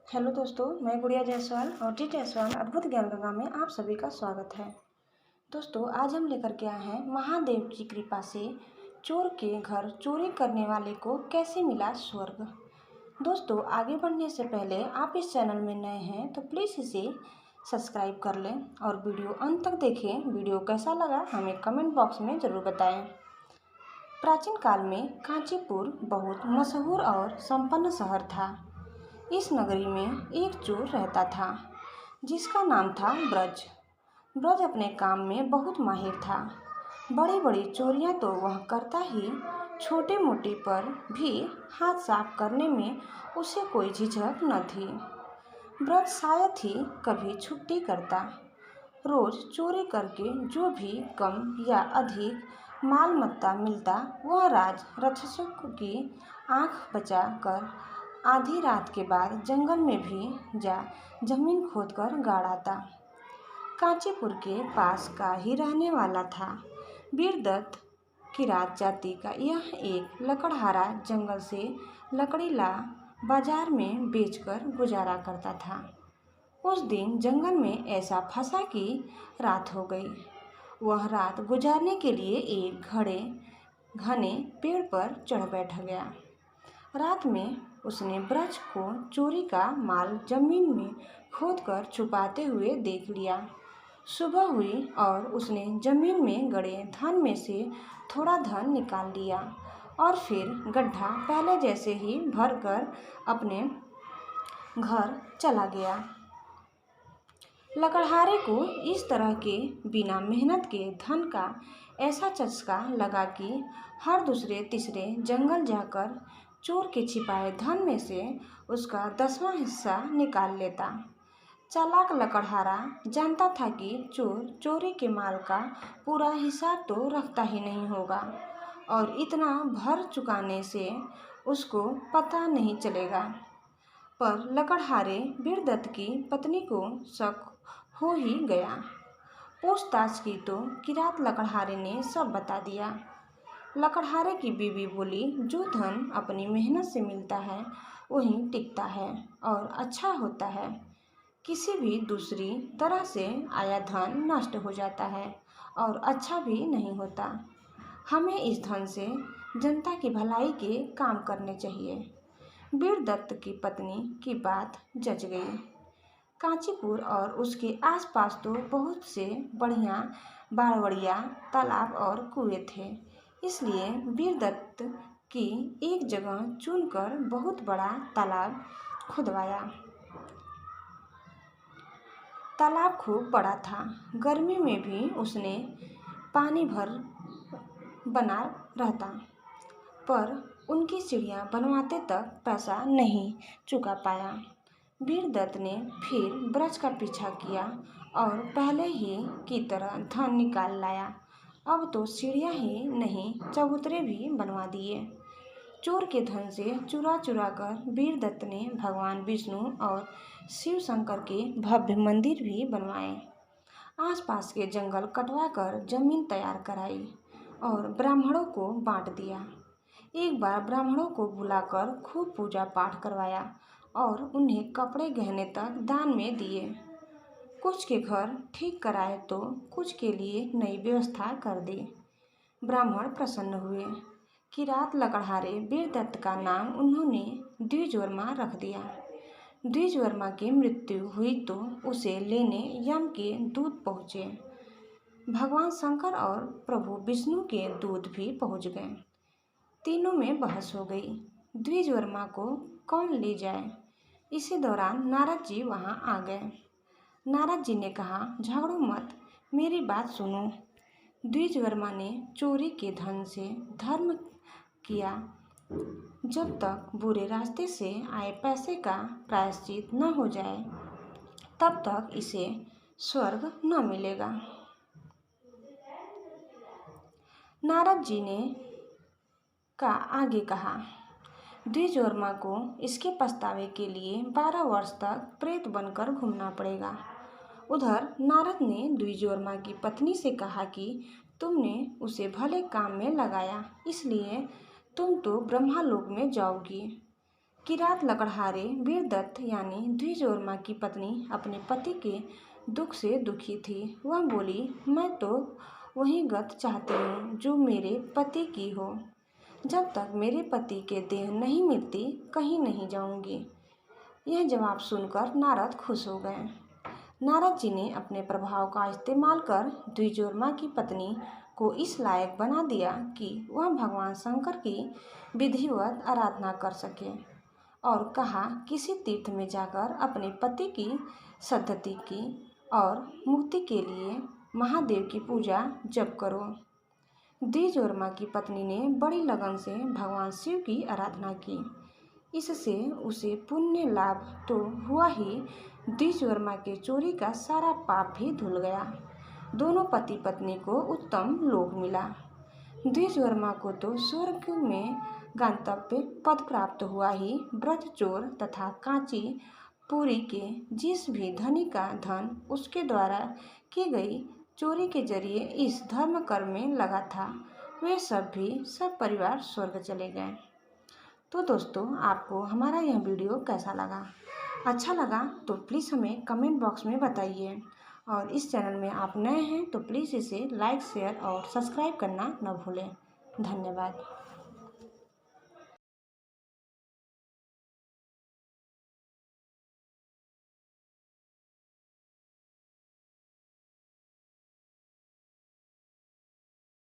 Hello दोस्तों, मैं गुड़िया जायसवाल और टी जायसवाल अद्भुत ज्ञान गंगा में आप सभी का स्वागत है। दोस्तों, आज हम लेकर के आए हैं महादेव की कृपा से चोर के घर चोरी करने वाले को कैसे मिला स्वर्ग। दोस्तों, आगे बढ़ने से पहले आप इस चैनल में नए हैं तो प्लीज़ इसे सब्सक्राइब कर लें और वीडियो अंत तक देखें। वीडियो कैसा लगा हमें कमेंट बॉक्स में ज़रूर बताएं। प्राचीन काल में कांचीपुर बहुत मशहूर और संपन्न शहर था। इस नगरी में एक चोर रहता था जिसका नाम था ब्रज। ब्रज अपने काम में बहुत माहिर था। बड़ी बड़ी चोरियां तो वह करता ही, छोटे मोटे पर भी हाथ साफ करने में उसे कोई झिझक न थी। ब्रज शायद ही कभी छुट्टी करता। रोज चोरी करके जो भी कम या अधिक माल मत्ता मिलता वह राज रक्षक की आंख बचा कर आधी रात के बाद जंगल में भी जा जमीन खोदकर गाड़ाता। कांचीपुर के पास का ही रहने वाला था वीरदत्त। किरात जाति का यह एक लकड़हारा जंगल से लकड़ी ला बाजार में बेचकर गुजारा करता था। उस दिन जंगल में ऐसा फंसा कि रात हो गई। वह रात गुजारने के लिए एक घने पेड़ पर चढ़ बैठ गया। रात में उसने ब्रज को चोरी का माल जमीन में खोदकर छुपाते हुए देख लिया। सुबह हुई और उसने जमीन में गड़े धन में से थोड़ा धन निकाल लिया और फिर गड्ढा पहले जैसे ही भरकर अपने घर चला गया। लकड़हारे को इस तरह के बिना मेहनत के धन का ऐसा चस्का लगा कि हर दूसरे तीसरे जंगल जाकर चोर के छिपाए धन में से उसका 10वां हिस्सा निकाल लेता। चालाक लकड़हारा जानता था कि चोर चोरी के माल का पूरा हिसाब तो रखता ही नहीं होगा और इतना भर चुकाने से उसको पता नहीं चलेगा। पर लकड़हारे वीरदत्त की पत्नी को शक हो ही गया। पूछताछ की तो किरात लकड़हारे ने सब बता दिया। लकड़हारे की बीवी बोली, जो धन अपनी मेहनत से मिलता है वही टिकता है और अच्छा होता है। किसी भी दूसरी तरह से आया धन नष्ट हो जाता है और अच्छा भी नहीं होता। हमें इस धन से जनता की भलाई के काम करने चाहिए। वीरदत्त की पत्नी की बात जच गई। कांचीपुर और उसके आसपास तो बहुत से बढ़िया बावड़िया, तालाब और कुएं थे। इसलिए वीरदत्त की एक जगह चुनकर बहुत बड़ा तालाब खुदवाया। तालाब खूब बड़ा था। गर्मी में भी उसने पानी भर बना रहता, पर उनकी सीढ़ियाँ बनवाते तक पैसा नहीं चुका पाया। वीरदत्त ने फिर ब्रज का पीछा किया और पहले ही की तरह धन निकाल लाया। अब तो सीढ़ियाँ ही नहीं, चबूतरे भी बनवा दिए। चोर के धन से चुरा चुरा कर वीरदत्त ने भगवान विष्णु और शिव शंकर के भव्य मंदिर भी बनवाए। आसपास के जंगल कटवा कर जमीन तैयार कराई और ब्राह्मणों को बांट दिया। एक बार ब्राह्मणों को बुलाकर खूब पूजा पाठ करवाया और उन्हें कपड़े गहने तक दान में दिए। कुछ के घर ठीक कराए तो कुछ के लिए नई व्यवस्था कर दी। ब्राह्मण प्रसन्न हुए। किरात लकड़हारे वीरदत्त का नाम उन्होंने द्विजवर्मा रख दिया। द्विजवर्मा की मृत्यु हुई तो उसे लेने यम के दूत पहुँचे। भगवान शंकर और प्रभु विष्णु के दूत भी पहुँच गए। तीनों में बहस हो गई, द्विजवर्मा को कौन ले जाए। इसी दौरान नारद जी वहाँ आ गए। नारद जी ने कहा, झगड़ो मत, मेरी बात सुनो। द्विजवर्मा ने चोरी के धन से धर्म किया। जब तक बुरे रास्ते से आए पैसे का प्रायश्चित न हो जाए तब तक इसे स्वर्ग न मिलेगा। नारद जी ने आगे कहा, द्विजवर्मा को इसके पछतावे के लिए 12 वर्ष तक प्रेत बनकर घूमना पड़ेगा। उधर नारद ने द्विजवर्मा की पत्नी से कहा कि तुमने उसे भले काम में लगाया, इसलिए तुम तो ब्रह्मालोक में जाओगी। किरात लकड़हारे वीरदत्त यानी द्विजवर्मा की पत्नी अपने पति के दुख से दुखी थी। वह बोली, मैं तो वही गत चाहती हूँ जो मेरे पति की हो। जब तक मेरे पति के देह नहीं मिलती कहीं नहीं जाऊंगी। यह जवाब सुनकर नारद खुश हो गए। नारद जी ने अपने प्रभाव का इस्तेमाल कर द्विजवर्मा की पत्नी को इस लायक बना दिया कि वह भगवान शंकर की विधिवत आराधना कर सके और कहा, किसी तीर्थ में जाकर अपने पति की सद्गति की और मुक्ति के लिए महादेव की पूजा जप करो। द्विजवर्मा की पत्नी ने बड़ी लगन से भगवान शिव की आराधना की। इससे उसे पुण्य लाभ तो हुआ ही, द्विजवर्मा के चोरी का सारा पाप भी धुल गया। दोनों पति पत्नी को उत्तम लोक मिला। द्विजवर्मा को तो स्वर्ग में गंतव्य पद प्राप्त हुआ ही, ब्रज चोर तथा कांची पुरी के जिस भी धनी का धन उसके द्वारा की गई चोरी के जरिए इस धर्म कर्म में लगा था, वे सब परिवार स्वर्ग चले गए। तो दोस्तों, आपको हमारा यह वीडियो कैसा लगा? अच्छा लगा तो प्लीज़ हमें कमेंट बॉक्स में बताइए और इस चैनल में आप नए हैं तो प्लीज़ इसे लाइक, शेयर और सब्सक्राइब करना न भूलें। धन्यवाद।